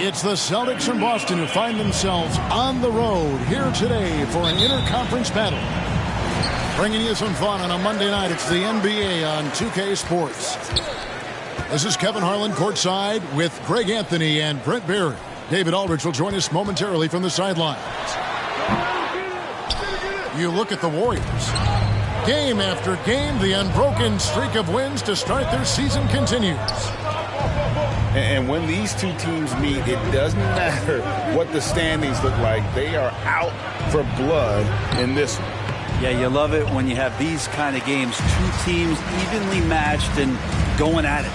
It's the Celtics from Boston who find themselves on the road here today for an interconference battle. Bringing you some fun on a Monday night. It's the NBA on 2K Sports. This is Kevin Harlan courtside with Greg Anthony and Brent Barry. David Aldridge will join us momentarily from the sidelines. You look at the Warriors. Game after game, the unbroken streak of wins to start their season continues. And when these two teams meet, it doesn't matter what the standings look like. They are out for blood in this one. Yeah, you love it when you have these kind of games. Two teams evenly matched and going at it.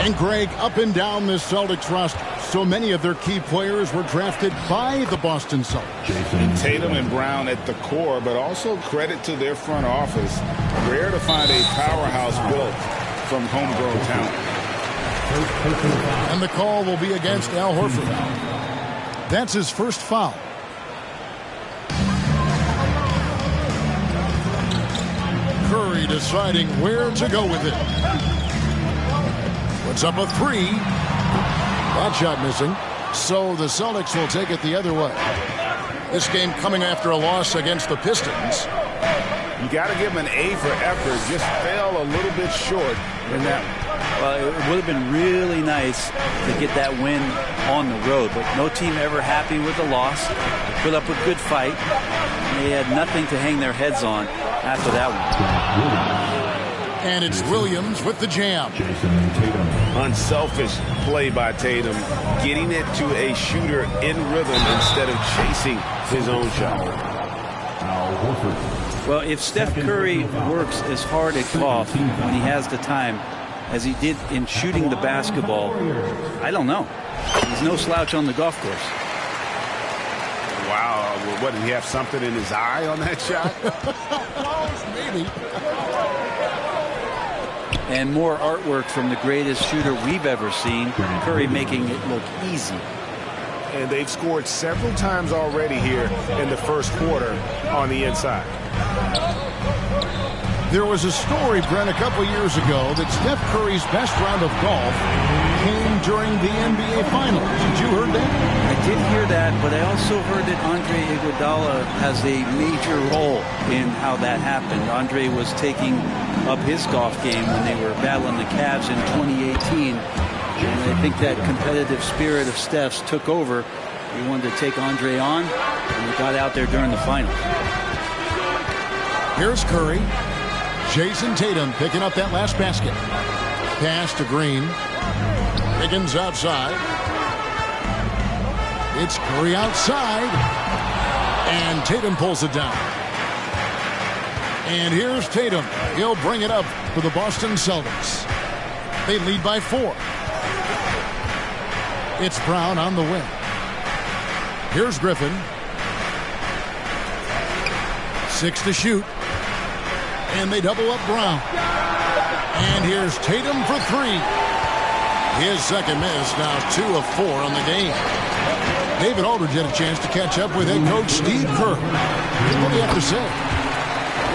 And Greg, up and down this Celtics roster, so many of their key players were drafted by the Boston Celtics. Tatum and Brown at the core, but also credit to their front office. Rare to find a powerhouse built from homegrown talent. And the call will be against Al Horford. That's his first foul. Curry deciding where to go with it. Puts up a three. That shot missing. So the Celtics will take it the other way. This game coming after a loss against the Pistons. You got to give them an A for effort. Just fell a little bit short in that one. Well, it would have been really nice to get that win on the road, but no team ever happy with the loss. They put up a good fight, and they had nothing to hang their heads on after that one. And it's Williams with the jam. Unselfish play by Tatum, getting it to a shooter in rhythm instead of chasing his own shot. Well, if Steph Curry works as hard at golf when he has the time as he did in shooting the basketball, I don't know. He's no slouch on the golf course. Wow. What, did he have something in his eye on that shot? Maybe. And more artwork from the greatest shooter we've ever seen. Curry making it look easy. And they've scored several times already here in the first quarter on the inside. There was a story, Brent, a couple years ago that Steph Curry's best round of golf came during the NBA Finals. Did you heard that? I did hear that, but I also heard that Andre Iguodala has a major role in how that happened. Andre was taking up his golf game when they were battling the Cavs in 2018. And I think that competitive spirit of Steph's took over. He wanted to take Andre on, and he got out there during the finals. Here's Curry. Jason Tatum picking up that last basket. Pass to Green. Higgins outside. It's Curry outside. And Tatum pulls it down. And here's Tatum. He'll bring it up for the Boston Celtics. They lead by 4. It's Brown on the wing. Here's Griffin. 6 to shoot. And they double up Brown. And here's Tatum for 3. His second miss, now 2 of 4 on the game. David Aldridge had a chance to catch up with head coach Steve Kerr. What do you have to say?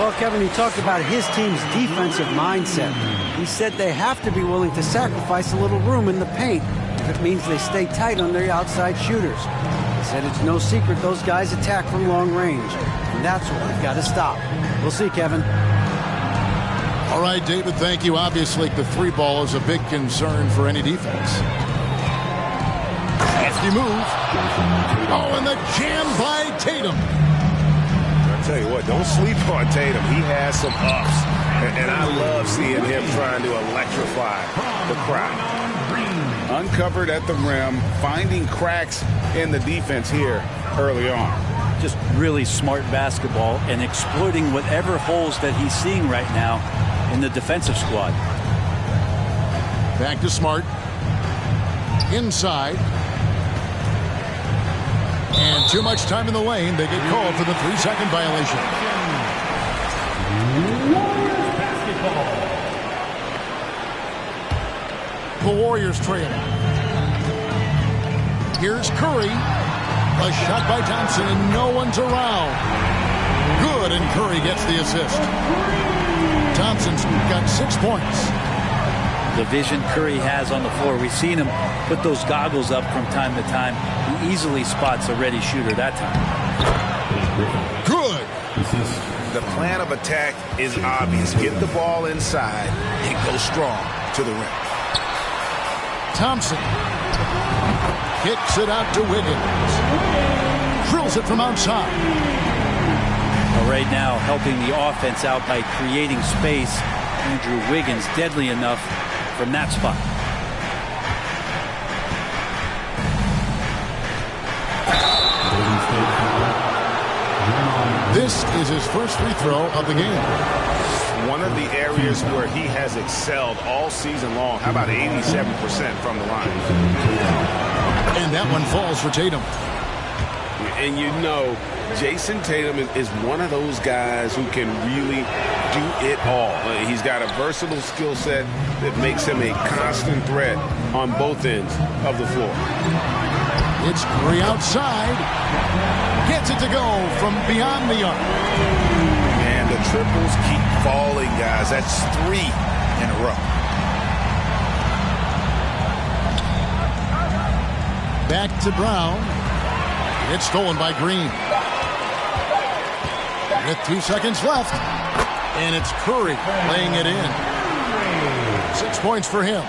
Well, Kevin, he talked about his team's defensive mindset. He said they have to be willing to sacrifice a little room in the paint if it means they stay tight on their outside shooters. He said it's no secret those guys attack from long range, and that's what we've got to stop. We'll see, Kevin. All right, David, thank you. Obviously, the 3 ball is a big concern for any defense. Nasty move. Oh, and the jam by Tatum. I tell you what, don't sleep on Tatum. He has some ups, and I love seeing him trying to electrify the crowd. Uncovered at the rim, finding cracks in the defense here early on. Just really smart basketball and exploiting whatever holes that he's seeing right now in the defensive squad. Back to Smart. Inside. And too much time in the lane. They get called for the 3-second violation. The Warriors trail. Here's Curry. A shot by Thompson, and no one's around. Good, and Curry gets the assist. Thompson's got 6 points. the vision Curry has on the floor. We've seen him put those goggles up from time to time. He easily spots a ready shooter that time. Good. The plan of attack is obvious. Get the ball inside and go strong to the rim. Thompson kicks it out to Wiggins. Drills it from outside. Well, right now, helping the offense out by creating space. Andrew Wiggins deadly enough from that spot. This is his first free throw of the game. One of the areas where he has excelled all season long. How about 87% from the line? And that one falls for Tatum. And you know, Jason Tatum is one of those guys who can really do it all. He's got a versatile skill set that makes him a constant threat on both ends of the floor. It's Curry outside. Gets it to go from beyond the arc. And the triples keep falling, guys. That's 3 in a row. Back to Brown. It's stolen by Green. With 2 seconds left. And it's Curry laying it in. 6 points for him.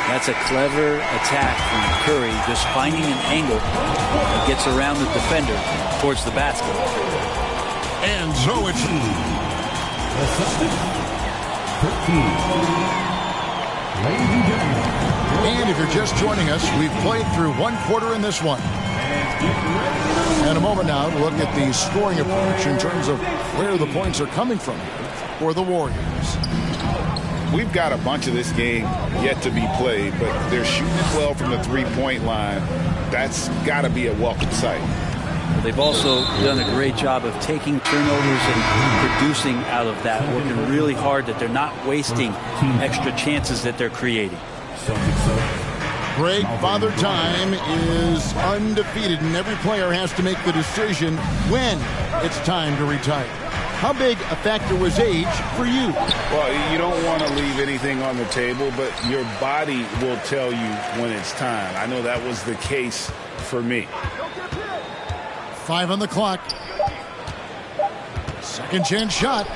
That's a clever attack from Curry, just finding an angle that gets around the defender towards the basket. And so it's 13. And if you're just joining us, we've played through 1 quarter in this one. And a moment now to look at the scoring approach in terms of where the points are coming from for the Warriors. We've got a bunch of this game yet to be played, but they're shooting it well from the 3-point line. That's got to be a welcome sight. They've also done a great job of taking turnovers and producing out of that, working really hard that they're not wasting extra chances that they're creating. Greg, Father Time is undefeated, and every player has to make the decision when it's time to retire. How big a factor was age for you? Well, you don't want to leave anything on the table, but your body will tell you when it's time. I know that was the case for me. 5 on the clock. Second chance shot.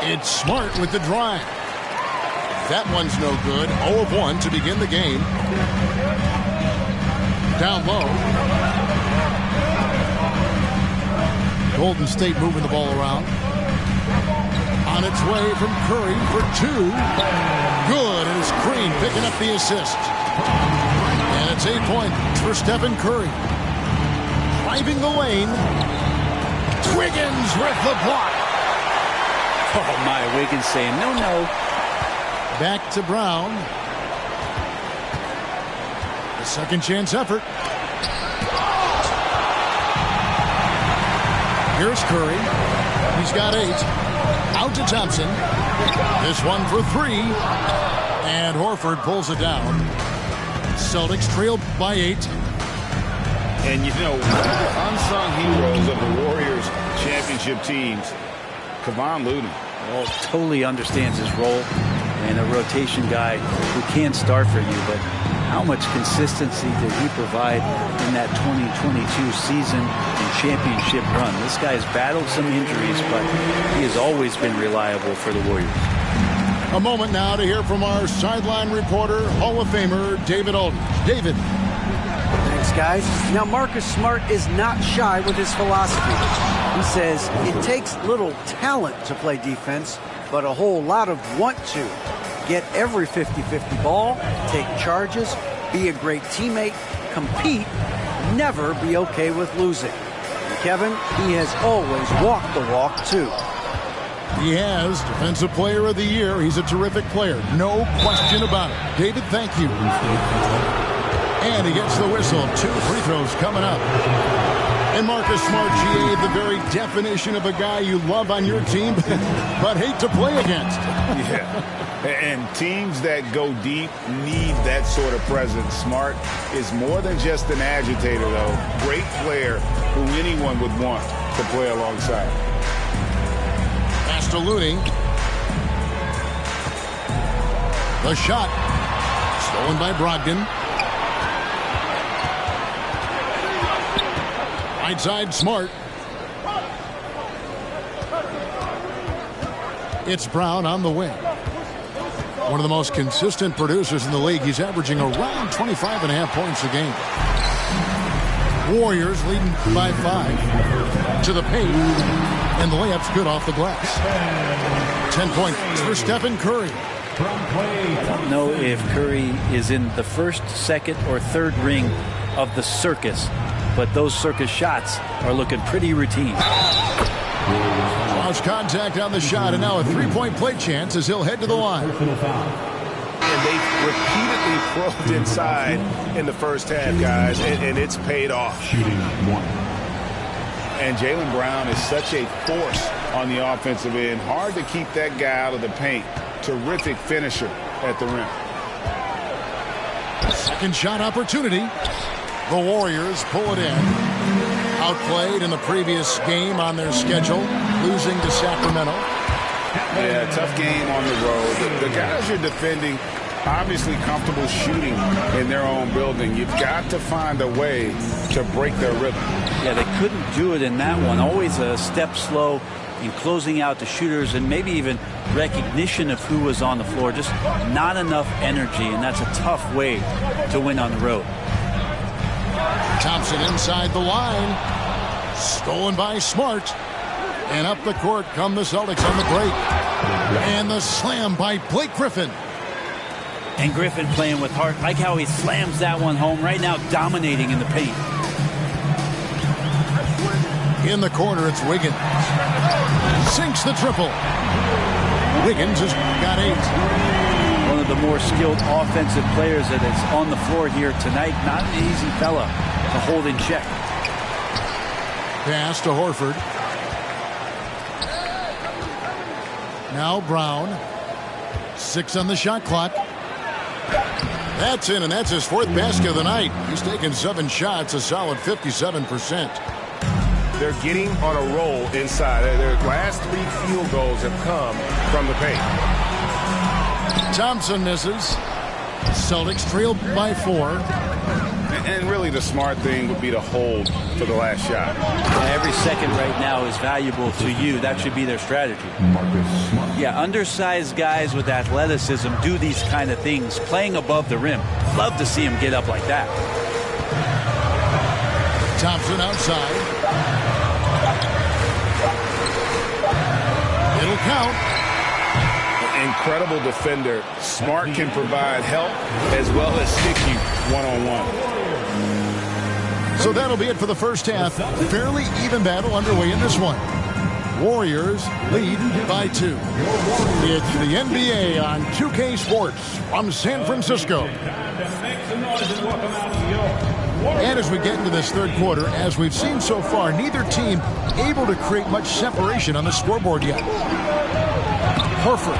It's Smart with the drive. That one's no good. 0 of 1 to begin the game. Down low. Golden State moving the ball around. On its way from Curry for 2. Good, and it's Green picking up the assist. And it's 8 points for Stephen Curry. Driving the lane. Wiggins with the block. Oh my, Wiggins saying no, no. Back to Brown. The second chance effort. Here's Curry. He's got 8. Out to Thompson. This one for 3. And Horford pulls it down. Celtics trailed by 8. And you know, one of the unsung heroes of the Warriors championship teams, Kevon Looney. Well, totally understands his role, and a rotation guy who can start for you, but how much consistency did he provide in that 2022 season and championship run? This guy's battled some injuries, but he has always been reliable for the Warriors. A moment now to hear from our sideline reporter, Hall of Famer David Aldridge. David. Thanks, guys. Now, Marcus Smart is not shy with his philosophy. He says it takes little talent to play defense, but a whole lot of want to. Get every 50-50 ball, take charges, be a great teammate, compete, never be okay with losing. And Kevin, he has always walked the walk, too. He has Defensive Player of the Year. He's a terrific player. No question about it. David, thank you. And he gets the whistle. 2 free throws coming up. And Marcus Smart, GA, the very definition of a guy you love on your team, but hate to play against. Yeah. And teams that go deep need that sort of presence. Smart is more than just an agitator, though. Great player who anyone would want to play alongside. Pass to Looney. The shot. Stolen by Brogdon. Right side, Smart. It's Brown on the wing. One of the most consistent producers in the league. He's averaging around 25.5 points a game. Warriors leading by 5 to the paint, and the layup's good off the glass. 10 points for Stephen Curry. I don't know if Curry is in the first, second, or third ring of the circus, but those circus shots are looking pretty routine. Lost contact on the shot, and now a three-point play chance as he'll head to the line. And they repeatedly probed inside in the first half, guys, and it's paid off. Shooting 1. And Jaylen Brown is such a force on the offensive end. Hard to keep that guy out of the paint. Terrific finisher at the rim. Second shot opportunity. The Warriors pull it in. Outplayed in the previous game on their schedule, losing to Sacramento. Yeah, tough game on the road. The guys you're defending, obviously comfortable shooting in their own building. You've got to find a way to break their rhythm. Yeah, they couldn't do it in that one. Always a step slow in closing out the shooters, and maybe even recognition of who was on the floor. Just not enough energy, and that's a tough way to win on the road. Thompson inside the line. Stolen by Smart. And up the court come the Celtics on the break. And the slam by Blake Griffin. And Griffin playing with heart. Like how he slams that one home. Right now dominating in the paint. In the corner, it's Wiggins. Sinks the triple. Wiggins has got 8. One of the more skilled offensive players that is on the floor here tonight. Not an easy fella to hold in check. Pass to Horford. Now Brown. 6 on the shot clock. That's in, and that's his 4th basket of the night. He's taken 7 shots, a solid 57%. They're getting on a roll inside. Their last 3 field goals have come from the paint. Thompson misses. Celtics trail by 4. And really the smart thing would be to hold for the last shot. Every second right now is valuable to you. That should be their strategy. Yeah, undersized guys with athleticism do these kind of things, playing above the rim. Love to see him get up like that. Thompson outside. It'll count. Incredible defender. Smart can provide help as well as stick you one-on-one. So that'll be it for the first half. Fairly even battle underway in this one. Warriors lead by 2. It's the NBA on 2K Sports from San Francisco. And as we get into this third quarter, as we've seen so far, neither team able to create much separation on the scoreboard yet. Horford.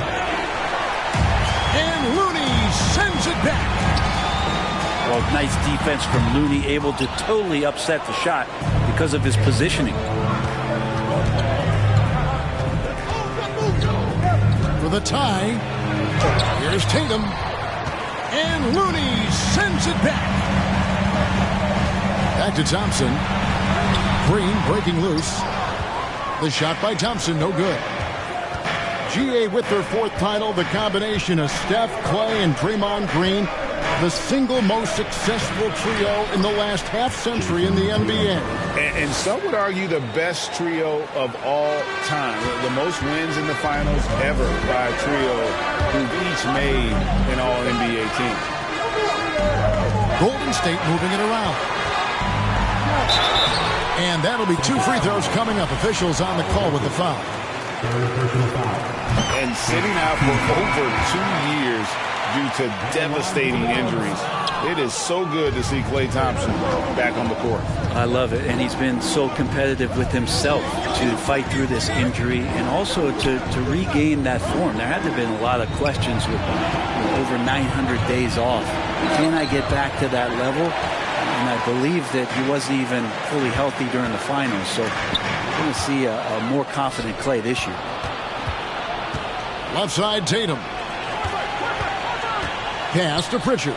And Looney sends it back. Well, nice defense from Looney, able to totally upset the shot because of his positioning. For the tie, here's Tatum. And Looney sends it back. Back to Thompson. Green breaking loose. The shot by Thompson, no good. GA with their 4th title, the combination of Steph, Clay, and Draymond Green, the single most successful trio in the last half-century in the NBA. And some would argue the best trio of all time. The most wins in the finals ever by a trio who've each made an All-NBA team. Golden State moving it around. And that'll be 2 free throws coming up. Officials on the call with the foul. And sitting out for over 2 years due to devastating injuries. It is so good to see Klay Thompson back on the court. I love it, and he's been so competitive with himself to fight through this injury and also to regain that form. There had to have been a lot of questions with over 900 days off. Can I get back to that level? And I believe that he wasn't even fully healthy during the finals, so we're going to see a more confident Klay this year. Left side, Tatum. Pass to Pritchard.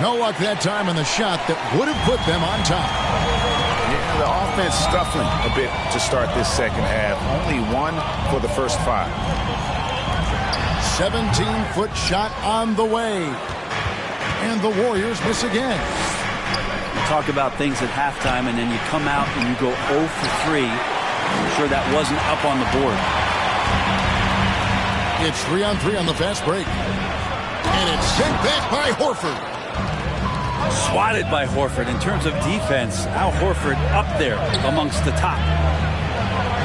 No luck that time on the shot that would have put them on top. Yeah, the offense scuffling a bit to start this second half. Only one for the first 5. 17-foot shot on the way. And the Warriors miss again. You talk about things at halftime, and then you come out and you go 0 for 3. I'm sure that wasn't up on the board. It's 3-on-3 on the fast break. And it's sent back by Horford. Swatted by Horford. In terms of defense, Al Horford up there amongst the top.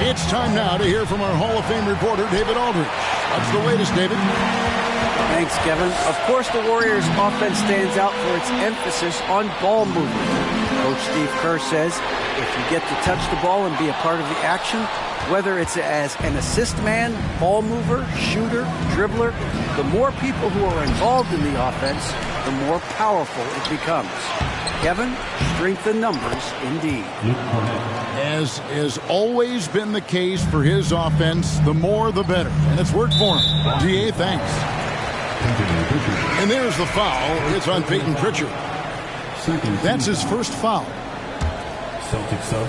It's time now to hear from our Hall of Fame reporter, David Aldridge. What's the latest, David? Thanks, Kevin. Of course, the Warriors' offense stands out for its emphasis on ball movement. Coach Steve Kerr says if you get to touch the ball and be a part of the action, whether it's as an assist man, ball mover, shooter, dribbler, the more people who are involved in the offense, the more powerful it becomes. Kevin, strength in numbers indeed. As has always been the case for his offense, the more the better. And it's worked for him. DA, thanks. And there's the foul. It's on Peyton Pritchard. That's his first foul. Celtics up.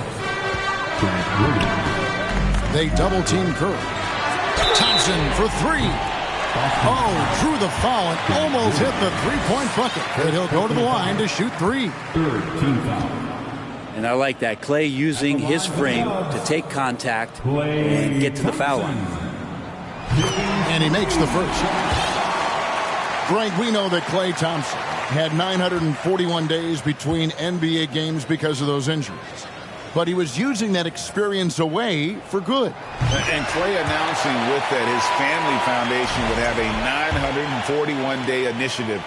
They double-team Kerr. Thompson for 3. Oh, drew the foul and almost hit the three-point bucket. But he'll go to the line to shoot 3. Third team foul. And I like that. Clay using his frame to take contact and get to the foul line. And he makes the first. Greg, we know that Klay Thompson had 941 days between NBA games because of those injuries. But he was using that experience away for good. And Klay announcing with that his family foundation would have a 941-day initiative.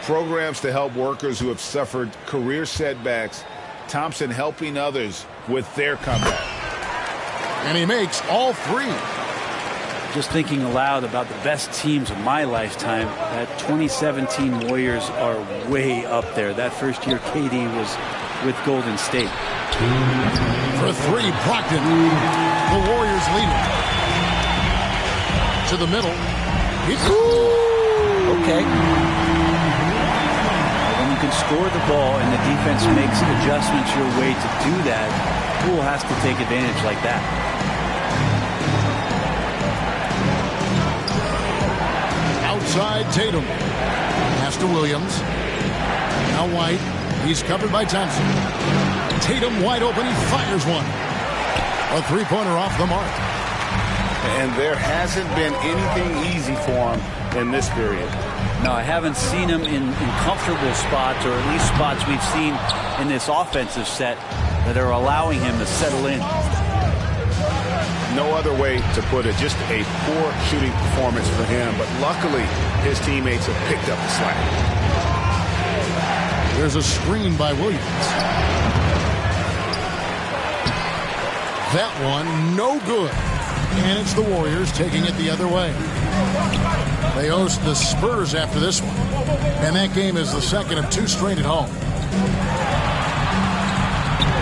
Programs to help workers who have suffered career setbacks. Thompson helping others with their comeback. And he makes all 3. Just thinking aloud about the best teams of my lifetime, that 2017 Warriors are way up there. That first year KD was with Golden State. For 3, Brogdon. The Warriors lead it. To the middle. Okay. When you can score the ball and the defense makes adjustments your way to do that, Poole has to take advantage like that. Outside Tatum. Pass to Williams. Now White. He's covered by Thompson. Tatum wide open. He fires one. A three-pointer off the mark. And there hasn't been anything easy for him in this period. No, I haven't seen him in comfortable spots, or at least spots we've seen in this offensive set that are allowing him to settle in. No other way to put it. Just a poor shooting performance for him. But luckily, his teammates have picked up the slack. There's a screen by Williams. That one, no good. And it's the Warriors taking it the other way. They host the Spurs after this one. And that game is the second of 2 straight at home.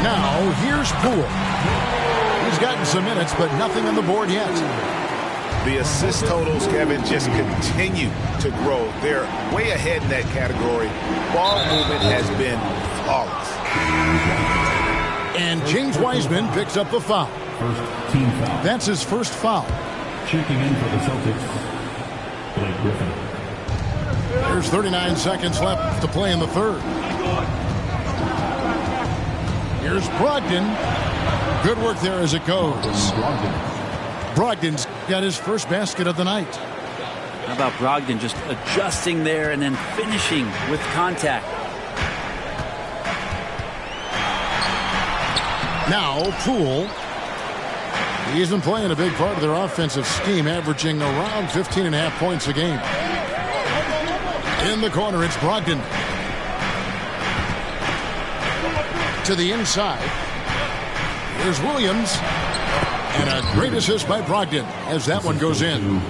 Now, here's Poole. He's gotten some minutes, but nothing on the board yet. The assist totals, Kevin, just continue to grow. They're way ahead in that category. Ball movement has been flawless. And James Wiseman picks up the foul. First team foul. That's his first foul. Checking in for the Celtics, Blake Griffin. There's 39 seconds left to play in the third. Here's Brogdon. Good work there as it goes. Brogdon's got his first basket of the night. How about Brogdon just adjusting there and then finishing with contact? Now, Poole. He's been playing a big part of their offensive scheme, averaging around 15.5 points a game. In the corner, it's Brogdon. To the inside. Here's Williams. And a great assist by Brogdon as that one goes in.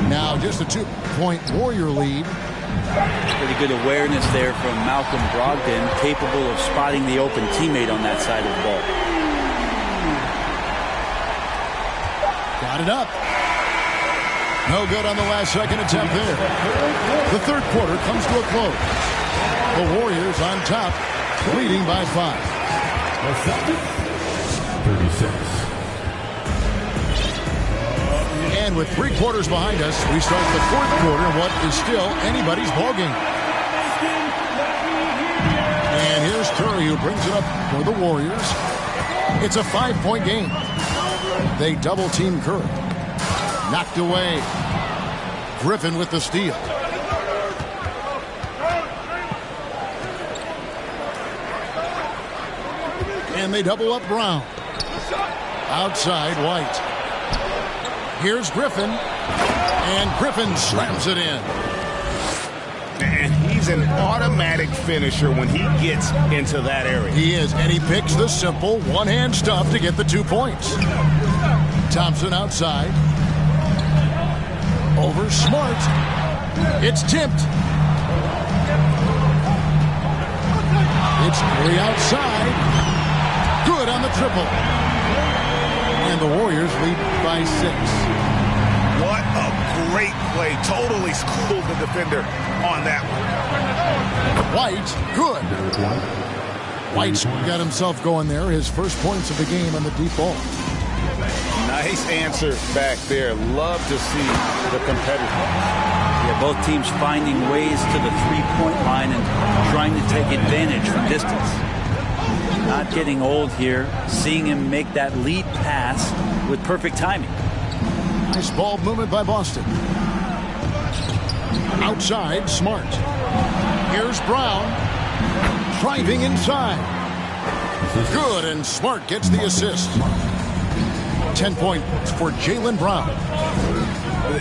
Now just a 2-point Warrior lead. Pretty good awareness there from Malcolm Brogdon, capable of spotting the open teammate on that side of the ball. Got it up. No good on the last second attempt there. The third quarter comes to a close. The Warriors on top, leading by 5. 36. And with 3 quarters behind us, we start the fourth quarter in what is still anybody's ballgame. And here's Curry, who brings it up for the Warriors. It's a 5-point game. They double-team Curry. Knocked away. Griffin with the steal. And they double up Brown. Outside, White. Here's Griffin. And Griffin slams it in. And he's an automatic finisher when he gets into that area. He is, and he picks the simple one-hand stuff to get the 2 points. Thompson outside. Over Smart. It's tipped. It's Curry outside. Good on the triple. And the Warriors lead by 6. What a great play. Totally schooled the defender on that one. White, good. White's got himself going there. His first points of the game on the deep ball. Nice answer back there. Love to see the competitiveness. Yeah, both teams finding ways to the three-point line and trying to take advantage from distance. Not getting old here. Seeing him make that lead pass with perfect timing. Nice ball movement by Boston. Outside, Smart. Here's Brown. Driving inside. Good, and Smart gets the assist. 10 points for Jaylen Brown.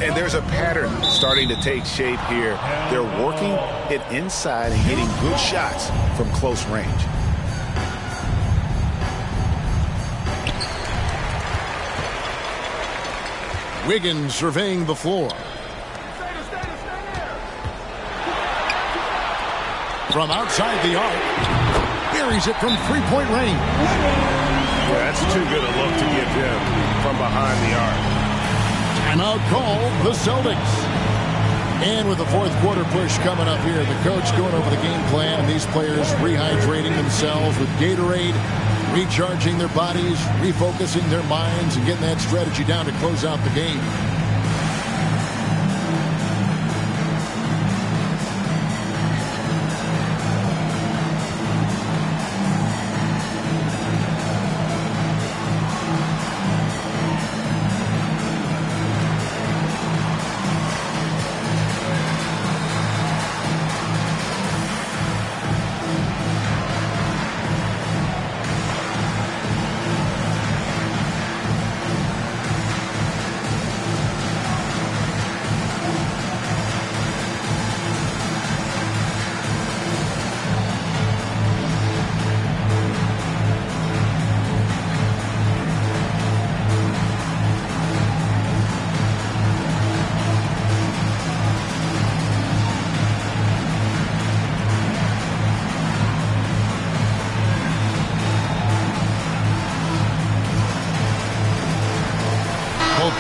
And there's a pattern starting to take shape here. They're working it inside and getting good shots from close range. Wiggins surveying the floor. From outside the arc. Buries it from three-point range. Yeah, that's too good a look to give him from behind the arc. Timeout call, the Celtics. And with the fourth quarter push coming up here, the coach going over the game plan, and these players rehydrating themselves with Gatorade, recharging their bodies, refocusing their minds, and getting that strategy down to close out the game.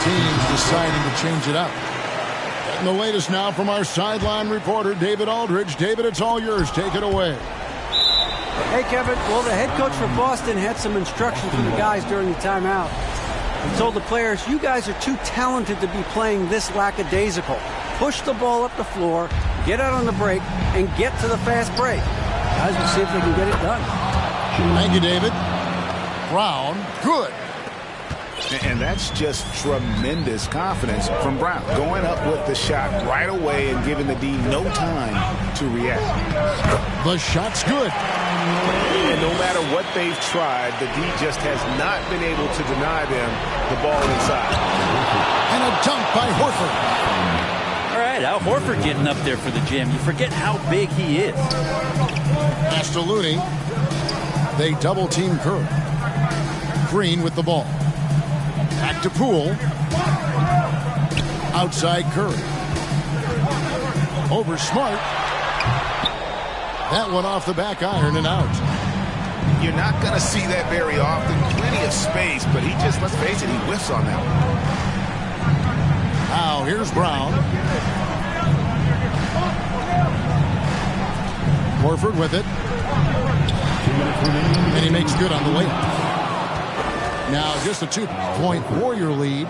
Teams deciding to change it up. And the latest now from our sideline reporter, David Aldridge. David, it's all yours. Take it away. Hey, Kevin. Well, the head coach for Boston had some instruction for the guys during the timeout. He told the players, you guys are too talented to be playing this lackadaisical. Push the ball up the floor, get out on the break, and get to the fast break. Guys will see if they can get it done. Thank you, David. Brown, good. And that's just tremendous confidence from Brown. Going up with the shot right away and giving the D no time to react. The shot's good. And no matter what they've tried, the D just has not been able to deny them the ball inside. And a dunk by Horford. All right, Al Horford getting up there for the jam. You forget how big he is. Pass to Looney. They double-team Curry. Green with the ball. Back to Poole. Outside Curry. Over Smart. That one off the back iron and out. You're not going to see that very often. Plenty of space, but he just, let's face it, he whiffs on that one. Now here's Brown. Horford with it. And he makes good on the layup. Now just a 2-point Warrior lead.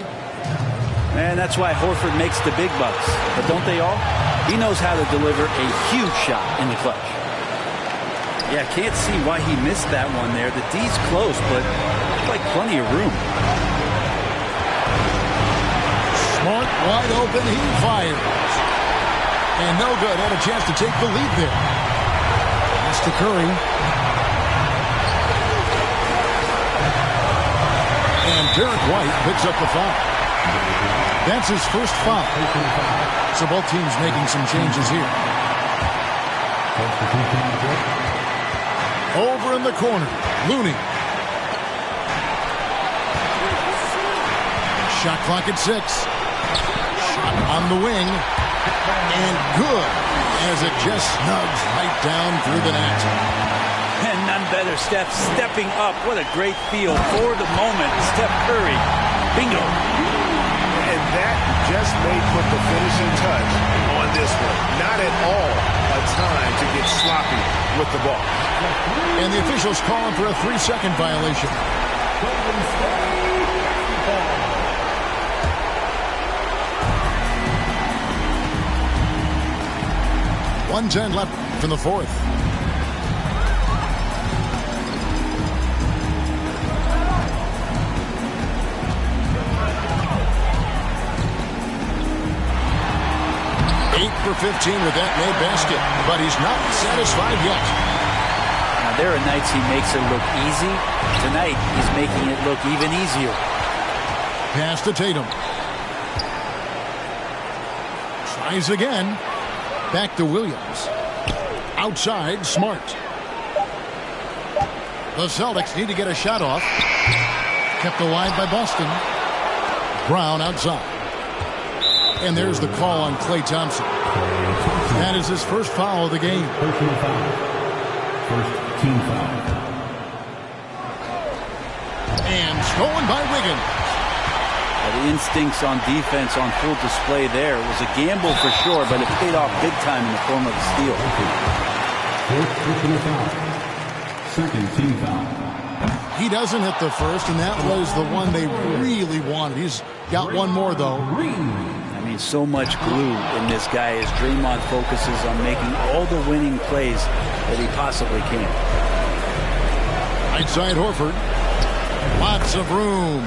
And that's why Horford makes the big bucks. But don't they all? He knows how to deliver a huge shot in the clutch. Yeah, can't see why he missed that one there. The D's close, but like plenty of room. Smart, wide open, he fires. And no good. Had a chance to take the lead there. Pass to Curry. And Derek White picks up the foul. That's his first foul. So both teams making some changes here. Over in the corner, Looney. Shot clock at 6. Shot on the wing. And good as it just snugs right down through the net. And none better, Steph stepping up. What a great feel for the moment. Steph Curry. Bingo. And that just may put the finishing touch on this one. Not at all a time to get sloppy with the ball. And the officials calling for a 3-second violation. 1:10 left in the fourth. For 15 with that made basket, but he's not satisfied yet. Now, there are nights he makes it look easy. Tonight, he's making it look even easier. Pass to Tatum. Tries again. Back to Williams. Outside, Smart. The Celtics need to get a shot off. Kept alive by Boston. Brown outside. And there's the call on Klay Thompson. That is his first foul of the game. Personal foul. First team foul. And stolen by Wiggins. The instincts on defense on full display there. It was a gamble for sure, but it paid off big time in the form of a steal. First personal foul. Second team foul. He doesn't hit the first, and that was the one they really wanted. He's got one more, though. I mean, so much glue in this guy as Draymond focuses on making all the winning plays that he possibly can. Right side Horford. Lots of room.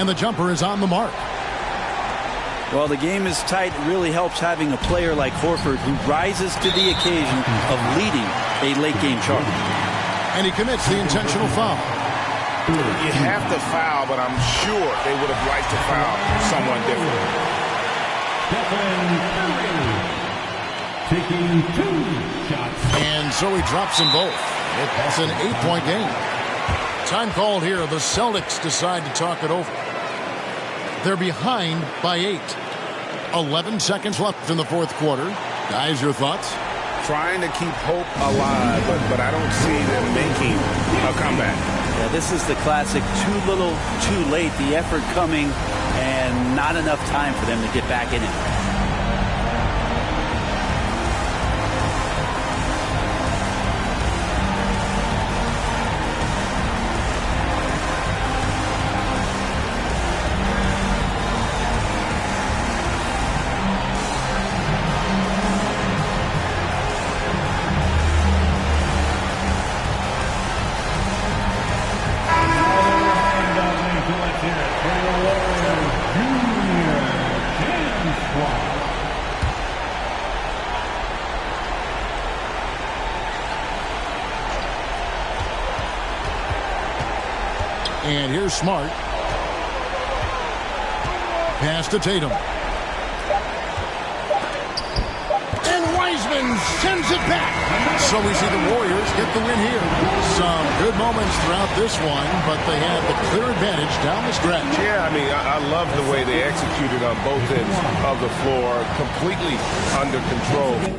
And the jumper is on the mark. Well, the game is tight. It really helps having a player like Horford who rises to the occasion of leading a late game charge. And he commits the intentional foul. You have to foul, but I'm sure they would have liked to foul someone different. Taking 2 shots. And so he drops them both. It's an 8-point game. Time called here. The Celtics decide to talk it over. They're behind by 8. 11 seconds left in the fourth quarter. Guys, your thoughts? Trying to keep hope alive, but I don't see them making a comeback. Yeah, this is the classic too little, too late. The effort coming and not enough time for them to get back in it. And here's Smart. Pass to Tatum. And Wiseman sends it back. So we see the Warriors get the win here. Some good moments throughout this one, but they had the clear advantage down the stretch. Yeah, I mean, I love the way they executed on both ends of the floor, completely under control.